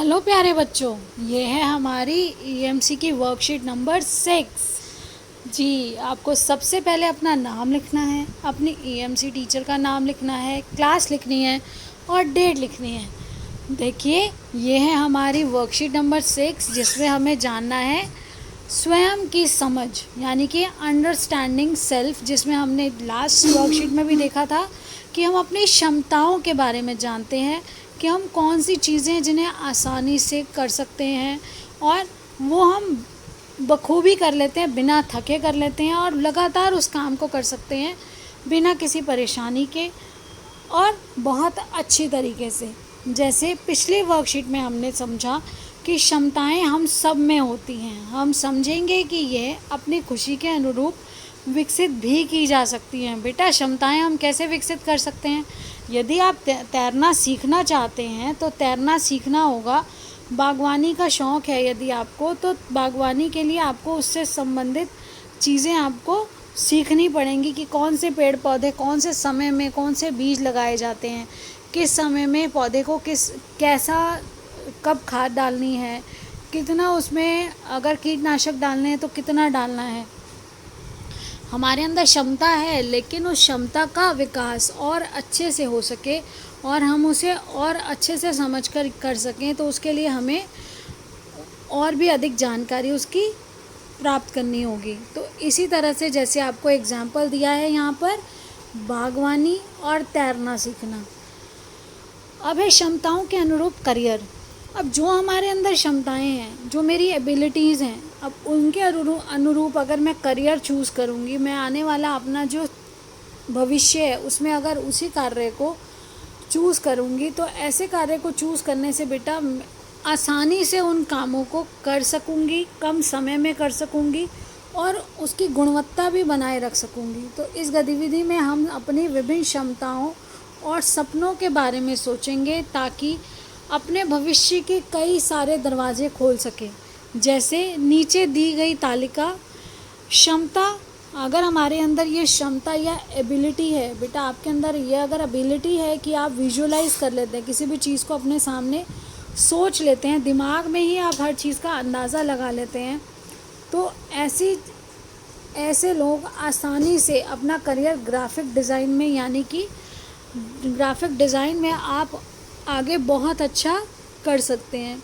Hello प्यारे बच्चों, ये है हमारी ईएमसी की वर्कशीट नंबर 6। जी, आपको सबसे पहले अपना नाम लिखना है, अपनी ईएमसी टीचर का नाम लिखना है, क्लास लिखनी है और डेट लिखनी है। देखिए, ये है हमारी वर्कशीट नंबर 6 जिसमें हमें जानना है स्वयं की समझ, यानी कि अंडरस्टैंडिंग सेल्फ, जिसमें हमने लास्ट वर्कशीट में भी देखा था कि हम अपनी क्षमताओं के बारे में जानते हैं कि हम कौन सी चीज़ें हैं जिन्हें आसानी से कर सकते हैं और वो हम बखूबी कर लेते हैं, बिना थके कर लेते हैं और लगातार उस काम को कर सकते हैं बिना किसी परेशानी के और बहुत अच्छी तरीके से। जैसे पिछली वर्कशीट में हमने समझा कि क्षमताएं हम सब में होती हैं। हम समझेंगे कि ये अपनी खुशी के अनुरूप विकसित भी की जा सकती हैं। बेटा, क्षमताएं हम कैसे विकसित कर सकते हैं? यदि आप तैरना सीखना चाहते हैं तो तैरना सीखना होगा। बागवानी का शौक़ है यदि आपको, तो बागवानी के लिए आपको उससे संबंधित चीज़ें आपको सीखनी पड़ेंगी कि कौन से पेड़ पौधे कौन से समय में कौन से बीज लगाए जाते हैं, किस समय में पौधे को कैसा कब खाद डालनी है, कितना उसमें अगर कीटनाशक डालने हैं तो कितना डालना है। हमारे अंदर क्षमता है, लेकिन उस क्षमता का विकास और अच्छे से हो सके और हम उसे और अच्छे से समझकर कर सकें, तो उसके लिए हमें और भी अधिक जानकारी उसकी प्राप्त करनी होगी। तो इसी तरह से जैसे आपको एग्जाम्पल दिया है यहाँ पर, बागवानी और तैरना सीखना। अब है क्षमताओं के अनुरूप करियर। अब जो हमारे अंदर क्षमताएं हैं, जो मेरी एबिलिटीज़ हैं, अब उनके अनुरूप अगर मैं करियर चूज़ करूँगी, मैं आने वाला अपना जो भविष्य है उसमें अगर उसी कार्य को चूज़ करूँगी, तो ऐसे कार्य को चूज़ करने से बेटा आसानी से उन कामों को कर सकूँगी, कम समय में कर सकूँगी और उसकी गुणवत्ता भी बनाए रख सकूँगी। तो इस गतिविधि में हम अपनी विभिन्न क्षमताओं और सपनों के बारे में सोचेंगे ताकि अपने भविष्य के कई सारे दरवाजे खोल सकें। जैसे नीचे दी गई तालिका क्षमता, अगर हमारे अंदर ये क्षमता या एबिलिटी है, बेटा आपके अंदर ये अगर एबिलिटी है कि आप विजुअलाइज कर लेते हैं, किसी भी चीज़ को अपने सामने सोच लेते हैं, दिमाग में ही आप हर चीज़ का अंदाज़ा लगा लेते हैं, तो ऐसे लोग आसानी से अपना करियर ग्राफिक डिज़ाइन में, यानी कि ग्राफिक डिज़ाइन में आप आगे बहुत अच्छा कर सकते हैं।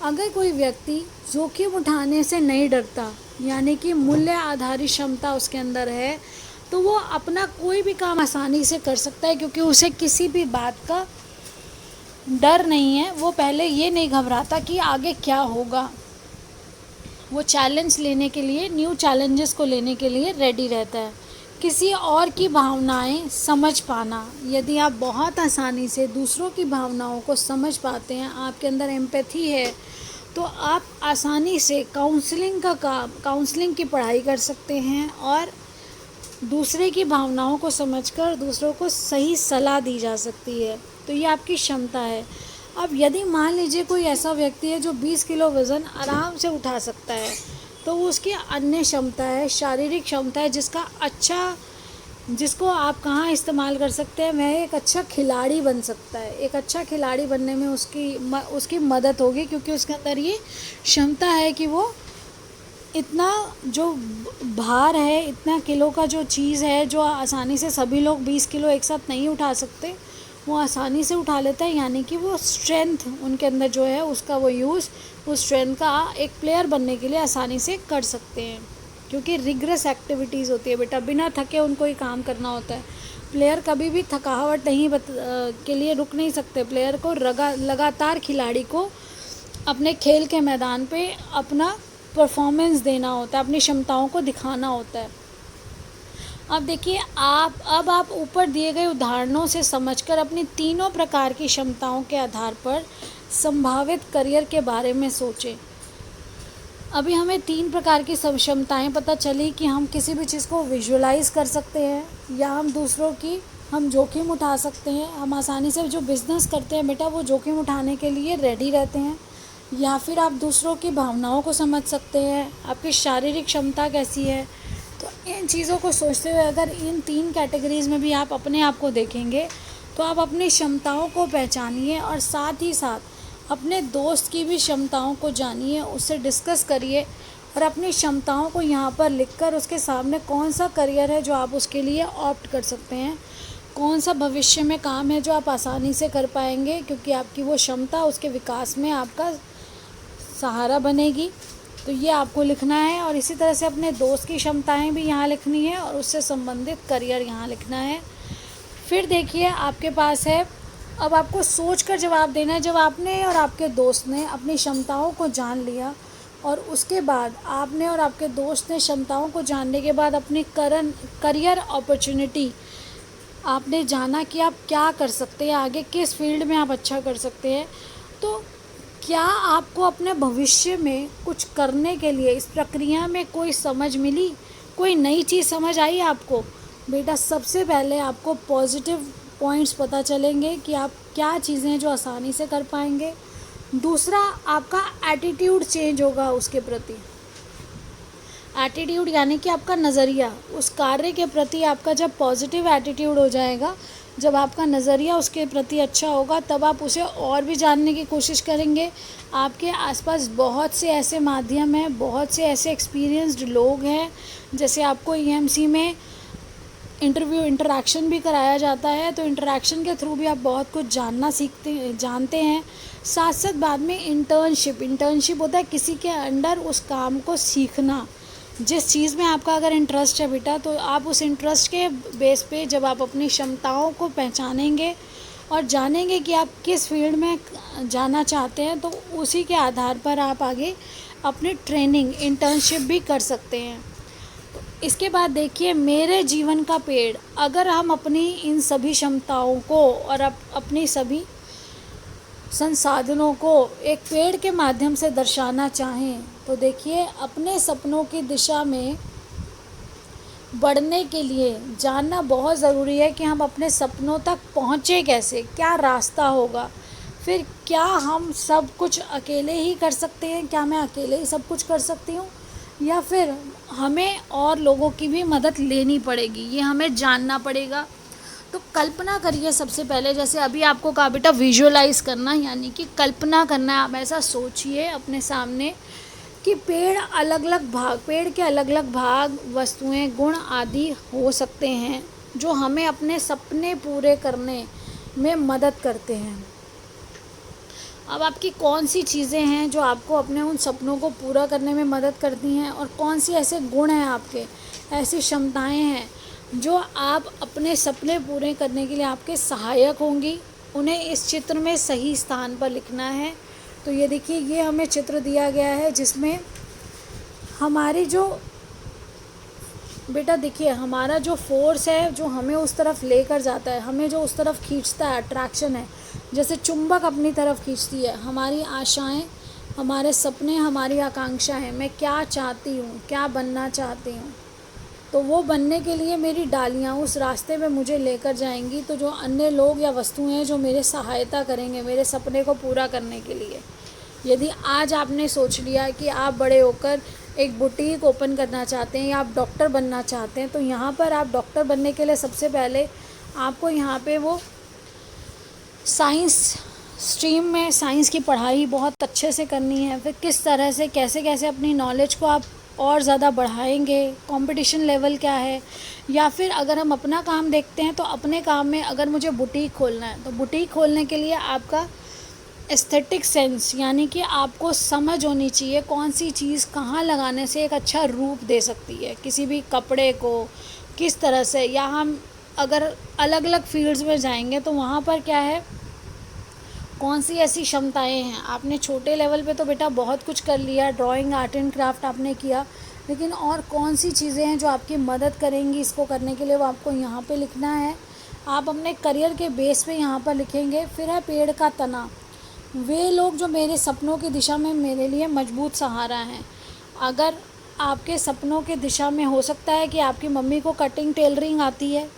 अगर कोई व्यक्ति जोखिम उठाने से नहीं डरता, यानी कि मूल्य आधारित क्षमता उसके अंदर है, तो वो अपना कोई भी काम आसानी से कर सकता है, क्योंकि उसे किसी भी बात का डर नहीं है। वो पहले ये नहीं घबराता कि आगे क्या होगा। वो चैलेंज लेने के लिए, न्यू चैलेंजेस को लेने के लिए रेडी रहता है। किसी और की भावनाएं समझ पाना, यदि आप बहुत आसानी से दूसरों की भावनाओं को समझ पाते हैं, आपके अंदर एम्पैथी है, तो आप आसानी से काउंसलिंग की पढ़ाई कर सकते हैं और दूसरे की भावनाओं को समझकर दूसरों को सही सलाह दी जा सकती है। तो ये आपकी क्षमता है। अब यदि मान लीजिए कोई ऐसा व्यक्ति है जो 20 किलो वज़न आराम से उठा सकता है, तो वो उसकी अन्य क्षमता है, शारीरिक क्षमता है, जिसको आप कहाँ इस्तेमाल कर सकते हैं, वह एक अच्छा खिलाड़ी बन सकता है। एक अच्छा खिलाड़ी बनने में उसकी मदद होगी, क्योंकि उसके अंदर ये क्षमता है कि वो इतना जो भार है, इतना किलो का जो चीज़ है, जो आसानी से सभी लोग 20 किलो एक साथ नहीं उठा सकते, वो आसानी से उठा लेता है। यानी कि वो स्ट्रेंथ उनके अंदर जो है उसका वो यूज़ उस स्ट्रेंथ का एक प्लेयर बनने के लिए आसानी से कर सकते हैं, क्योंकि रिग्रेस एक्टिविटीज़ होती है बेटा, बिना थके उनको ही काम करना होता है। प्लेयर कभी भी थकावट के लिए रुक नहीं सकते। प्लेयर को लगातार खिलाड़ी को अपने खेल के मैदान पे अपना परफॉर्मेंस देना होता है, अपनी क्षमताओं को दिखाना होता है। अब देखिए, अब आप ऊपर दिए गए उदाहरणों से समझकर अपनी तीनों प्रकार की क्षमताओं के आधार पर संभावित करियर के बारे में सोचें। अभी हमें 3 प्रकार की सब क्षमताएँ पता चली कि हम किसी भी चीज़ को विजुअलाइज़ कर सकते हैं, या हम जोखिम उठा सकते हैं। हम आसानी से जो बिज़नेस करते हैं बेटा, वो जोखिम उठाने के लिए रेडी रहते हैं, या फिर आप दूसरों की भावनाओं को समझ सकते हैं। आपकी शारीरिक क्षमता कैसी है? तो इन चीज़ों को सोचते हुए अगर इन 3 कैटेगरीज़ में भी आप अपने आप को देखेंगे, तो आप अपनी क्षमताओं को पहचानिए और साथ ही साथ अपने दोस्त की भी क्षमताओं को जानिए, उससे डिस्कस करिए और अपनी क्षमताओं को यहाँ पर लिखकर उसके सामने कौन सा करियर है जो आप उसके लिए ऑप्ट कर सकते हैं, कौन सा भविष्य में काम है जो आप आसानी से कर पाएंगे, क्योंकि आपकी वो क्षमता उसके विकास में आपका सहारा बनेगी। तो ये आपको लिखना है और इसी तरह से अपने दोस्त की क्षमताएं भी यहाँ लिखनी है और उससे संबंधित करियर यहाँ लिखना है। फिर देखिए आपके पास है, अब आपको सोच कर जवाब देना है। जब आपने और आपके दोस्त ने अपनी क्षमताओं को जान लिया और उसके बाद आपने और आपके दोस्त ने क्षमताओं को जानने के बाद अपनी करियर अपॉर्चुनिटी आपने जाना कि आप क्या कर सकते हैं, आगे किस फील्ड में आप अच्छा कर सकते हैं, तो क्या आपको अपने भविष्य में कुछ करने के लिए इस प्रक्रिया में कोई समझ मिली, कोई नई चीज़ समझ आई आपको? बेटा सबसे पहले आपको पॉजिटिव पॉइंट्स पता चलेंगे कि आप क्या चीज़ें हैं जो आसानी से कर पाएंगे। दूसरा, आपका एटीट्यूड चेंज होगा उसके प्रति। एटीट्यूड यानी कि आपका नज़रिया उस कार्य के प्रति, आपका जब पॉजिटिव एटीट्यूड हो जाएगा, जब आपका नज़रिया उसके प्रति अच्छा होगा, तब आप उसे और भी जानने की कोशिश करेंगे। आपके आसपास बहुत से ऐसे माध्यम हैं, बहुत से ऐसे एक्सपीरियंस्ड लोग हैं, जैसे आपको ईएमसी में इंटरेक्शन भी कराया जाता है, तो इंटरेक्शन के थ्रू भी आप बहुत कुछ जानते हैं। साथ साथ बाद में इंटर्नशिप होता है किसी के अंडर उस काम को सीखना। जिस चीज़ में आपका अगर इंटरेस्ट है बेटा, तो आप उस इंटरेस्ट के बेस पे जब आप अपनी क्षमताओं को पहचानेंगे और जानेंगे कि आप किस फील्ड में जाना चाहते हैं, तो उसी के आधार पर आप आगे अपनी ट्रेनिंग इंटर्नशिप भी कर सकते हैं। तो इसके बाद देखिए, मेरे जीवन का पेड़, अगर हम अपनी इन सभी क्षमताओं को और अपनी सभी संसाधनों को एक पेड़ के माध्यम से दर्शाना चाहें, तो देखिए अपने सपनों की दिशा में बढ़ने के लिए जानना बहुत ज़रूरी है कि हम अपने सपनों तक पहुँचे कैसे, क्या रास्ता होगा, फिर क्या हम सब कुछ अकेले ही कर सकते हैं, क्या मैं अकेले ही सब कुछ कर सकती हूँ, या फिर हमें और लोगों की भी मदद लेनी पड़ेगी, ये हमें जानना पड़ेगा। तो कल्पना करिए सबसे पहले, जैसे अभी आपको कहा बेटा विजुअलाइज़ करना, यानी कि कल्पना करना है। आप ऐसा सोचिए अपने सामने कि पेड़ के अलग अलग भाग, वस्तुएं, गुण आदि हो सकते हैं जो हमें अपने सपने पूरे करने में मदद करते हैं। अब आपकी कौन सी चीज़ें हैं जो आपको अपने उन सपनों को पूरा करने में मदद करती हैं, और कौन सी ऐसे गुण हैं आपके, ऐसी क्षमताएं हैं जो आप अपने सपने पूरे करने के लिए आपके सहायक होंगी। उन्हें इस चित्र में सही स्थान पर लिखना है। तो ये देखिए, ये हमें चित्र दिया गया है जिसमें हमारी जो बेटा देखिए हमारा जो फोर्स है जो हमें उस तरफ लेकर जाता है, हमें जो उस तरफ खींचता है, अट्रैक्शन है, जैसे चुंबक अपनी तरफ खींचती है हमारी आशाएं, हमारे सपने, हमारी आकांक्षाएं। मैं क्या चाहती हूँ, क्या बनना चाहती हूँ, तो वो बनने के लिए मेरी डालियाँ उस रास्ते में मुझे लेकर जाएंगी। तो जो अन्य लोग या वस्तुएं हैं जो मेरे सहायता करेंगे मेरे सपने को पूरा करने के लिए। यदि आज आपने सोच लिया कि आप बड़े होकर एक बुटीक ओपन करना चाहते हैं या आप डॉक्टर बनना चाहते हैं, तो यहाँ पर आप डॉक्टर बनने के लिए सबसे पहले आपको यहाँ पे वो साइंस स्ट्रीम में साइंस की पढ़ाई बहुत अच्छे से करनी है। फिर किस तरह से कैसे कैसे अपनी नॉलेज को आप और ज़्यादा बढ़ाएंगे, कंपटीशन लेवल क्या है। या फिर अगर हम अपना काम देखते हैं, तो अपने काम में अगर मुझे बुटीक खोलना है, तो बुटीक खोलने के लिए आपका एस्थेटिक सेंस, यानी कि आपको समझ होनी चाहिए कौन सी चीज़ कहाँ लगाने से एक अच्छा रूप दे सकती है किसी भी कपड़े को, किस तरह से। या हम अगर अलग अलग फील्ड्स में जाएंगे तो वहाँ पर क्या है, कौन सी ऐसी क्षमताएं हैं। आपने छोटे लेवल पे तो बेटा बहुत कुछ कर लिया, ड्राइंग, आर्ट एंड क्राफ्ट आपने किया, लेकिन और कौन सी चीज़ें हैं जो आपकी मदद करेंगी इसको करने के लिए, वो आपको यहाँ पे लिखना है। आप अपने करियर के बेस पे यहाँ पर लिखेंगे। फिर है पेड़ का तना, वे लोग जो मेरे सपनों की दिशा में मेरे लिए मजबूत सहारा हैं। अगर आपके सपनों की दिशा में हो सकता है कि आपकी मम्मी को कटिंग टेलरिंग आती है,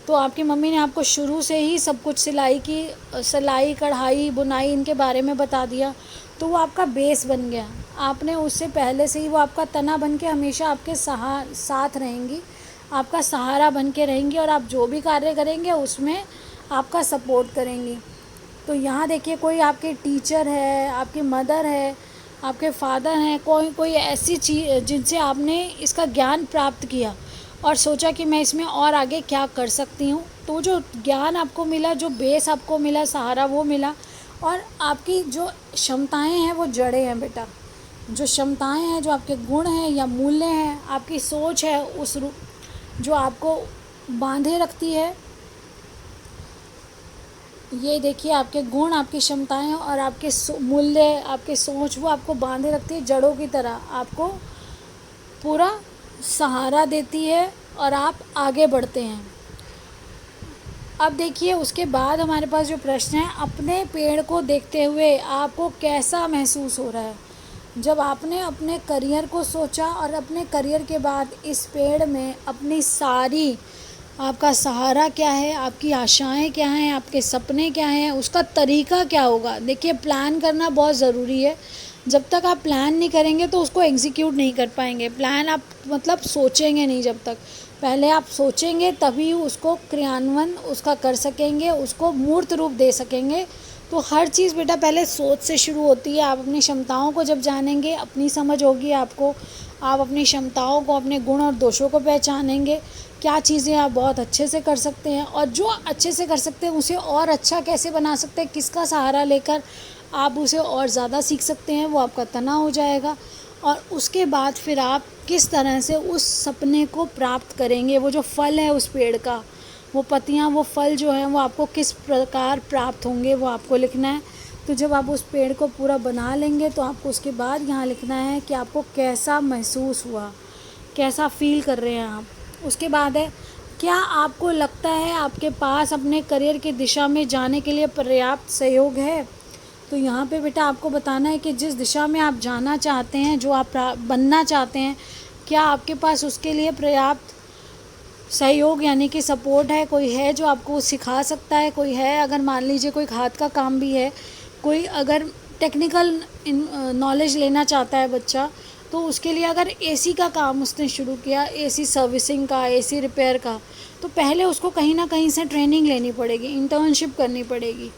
तो आपकी मम्मी ने आपको शुरू से ही सब कुछ सिलाई, कढ़ाई, बुनाई इनके बारे में बता दिया, तो वो आपका बेस बन गया। आपने उससे पहले से ही वो आपका तना बन के हमेशा आपके साथ रहेंगी, आपका सहारा बन के रहेंगी, और आप जो भी कार्य करेंगे उसमें आपका सपोर्ट करेंगी। तो यहाँ देखिए कोई आपके टीचर है, आपकी मदर है, आपके फादर हैं, कोई कोई ऐसी चीज़ जिनसे आपने इसका ज्ञान प्राप्त किया और सोचा कि मैं इसमें और आगे क्या कर सकती हूँ। तो जो ज्ञान आपको मिला, जो बेस आपको मिला, सहारा वो मिला। और आपकी जो क्षमताएं हैं वो जड़ें हैं बेटा। जो क्षमताएं हैं, जो आपके गुण हैं या मूल्य हैं, आपकी सोच है, जो आपको बांधे रखती है। ये देखिए आपके गुण, आपकी क्षमताएं और आपके मूल्य, आपके सोच, वो आपको बांधे रखती है जड़ों की तरह, आपको पूरा सहारा देती है और आप आगे बढ़ते हैं। अब देखिए उसके बाद हमारे पास जो प्रश्न है, अपने पेड़ को देखते हुए आपको कैसा महसूस हो रहा है? जब आपने अपने करियर को सोचा और अपने करियर के बाद इस पेड़ में अपनी सारी, आपका सहारा क्या है, आपकी आशाएं क्या हैं, आपके सपने क्या हैं, उसका तरीका क्या होगा। देखिए प्लान करना बहुत ज़रूरी है। जब तक आप प्लान नहीं करेंगे तो उसको एग्जीक्यूट नहीं कर पाएंगे। प्लान आप मतलब सोचेंगे नहीं, जब तक पहले आप सोचेंगे तभी उसको क्रियान्वयन उसका कर सकेंगे, उसको मूर्त रूप दे सकेंगे। तो हर चीज़ बेटा पहले सोच से शुरू होती है। आप अपनी क्षमताओं को जब जानेंगे, अपनी समझ होगी आपको, आप अपनी क्षमताओं को, अपने गुण और दोषों को पहचानेंगे, क्या चीज़ें आप बहुत अच्छे से कर सकते हैं और जो अच्छे से कर सकते हैं उसे और अच्छा कैसे बना सकते हैं, किसका सहारा लेकर आप उसे और ज़्यादा सीख सकते हैं, वो आपका तना हो जाएगा। और उसके बाद फिर आप किस तरह से उस सपने को प्राप्त करेंगे, वो जो फल है उस पेड़ का, वो पत्तियाँ, वो फल जो हैं वो आपको किस प्रकार प्राप्त होंगे, वो आपको लिखना है। तो जब आप उस पेड़ को पूरा बना लेंगे तो आपको उसके बाद यहाँ लिखना है कि आपको कैसा महसूस हुआ, कैसा फील कर रहे हैं आप। उसके बाद है, क्या आपको लगता है आपके पास अपने करियर की दिशा में जाने के लिए पर्याप्त सहयोग है? तो यहाँ पे बेटा आपको बताना है कि जिस दिशा में आप जाना चाहते हैं, जो आप बनना चाहते हैं, क्या आपके पास उसके लिए पर्याप्त सहयोग यानी कि सपोर्ट है, कोई है जो आपको सिखा सकता है, कोई है। अगर मान लीजिए कोई हाथ का काम भी है, कोई अगर टेक्निकल नॉलेज लेना चाहता है बच्चा, तो उसके लिए अगर एसी का काम उसने शुरू किया, एसी सर्विसिंग का, एसी रिपेयर का, तो पहले उसको कहीं ना कहीं से ट्रेनिंग लेनी पड़ेगी, इंटर्नशिप करनी पड़ेगी।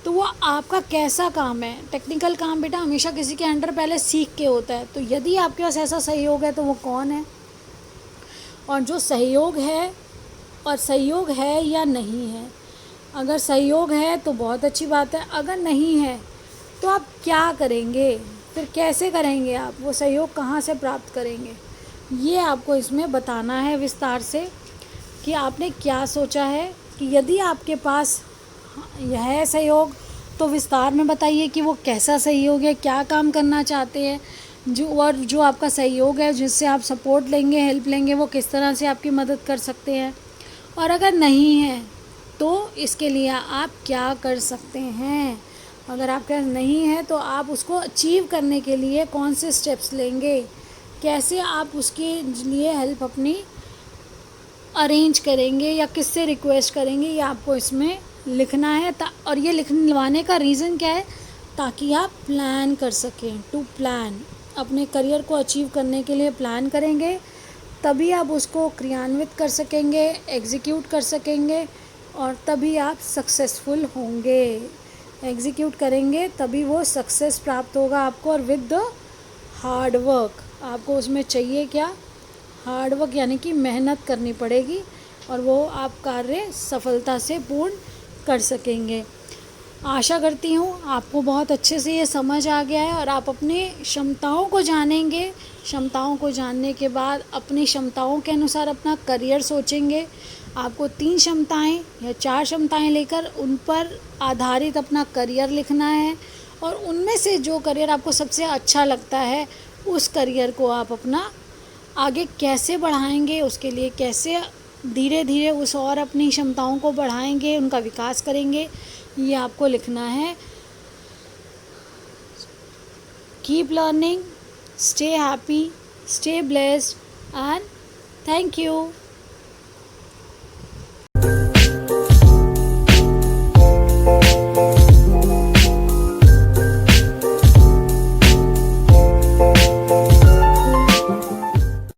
तो वो आपका कैसा काम है, टेक्निकल काम बेटा हमेशा किसी के अंडर पहले सीख के होता है। तो यदि आपके पास ऐसा सहयोग है तो वो कौन है, और जो सहयोग है, और सहयोग है या नहीं है। अगर सहयोग है तो बहुत अच्छी बात है, अगर नहीं है तो आप क्या करेंगे, फिर कैसे करेंगे, आप वो सहयोग कहाँ से प्राप्त करेंगे, ये आपको इसमें बताना है विस्तार से कि आपने क्या सोचा है। कि यदि आपके पास यह है सहयोग तो विस्तार में बताइए कि वो कैसा सहयोग है, क्या काम करना चाहते हैं, जो आपका सहयोग है जिससे आप सपोर्ट लेंगे, हेल्प लेंगे, वो किस तरह से आपकी मदद कर सकते हैं। और अगर नहीं है तो इसके लिए आप क्या कर सकते हैं। अगर आपके पास नहीं है तो आप उसको अचीव करने के लिए कौन से स्टेप्स लेंगे, कैसे आप उसके लिए हेल्प अपनी अरेंज करेंगे या किससे रिक्वेस्ट करेंगे, ये आपको इसमें लिखना है। और ये लिखवाने का रीज़न क्या है, ताकि आप प्लान कर सकें। टू प्लान, अपने करियर को अचीव करने के लिए प्लान करेंगे, तभी आप उसको क्रियान्वित कर सकेंगे, एग्जीक्यूट कर सकेंगे, और तभी आप सक्सेसफुल होंगे। एग्जीक्यूट करेंगे तभी वो सक्सेस प्राप्त होगा आपको। और विद द हार्ड वर्क, आपको उसमें चाहिए क्या, हार्ड वर्क, यानी कि मेहनत करनी पड़ेगी, और वो आप कार्य सफलता से पूर्ण कर सकेंगे। आशा करती हूँ आपको बहुत अच्छे से ये समझ आ गया है और आप अपनी क्षमताओं को जानेंगे। क्षमताओं को जानने के बाद अपनी क्षमताओं के अनुसार अपना करियर सोचेंगे। आपको 3 क्षमताएं या 4 क्षमताएं लेकर उन पर आधारित अपना करियर लिखना है, और उनमें से जो करियर आपको सबसे अच्छा लगता है उस करियर को आप अपना आगे कैसे बढ़ाएंगे, उसके लिए कैसे धीरे धीरे उस और अपनी क्षमताओं को बढ़ाएंगे, उनका विकास करेंगे, ये आपको लिखना है। Keep learning, stay happy, stay blessed, and thank you.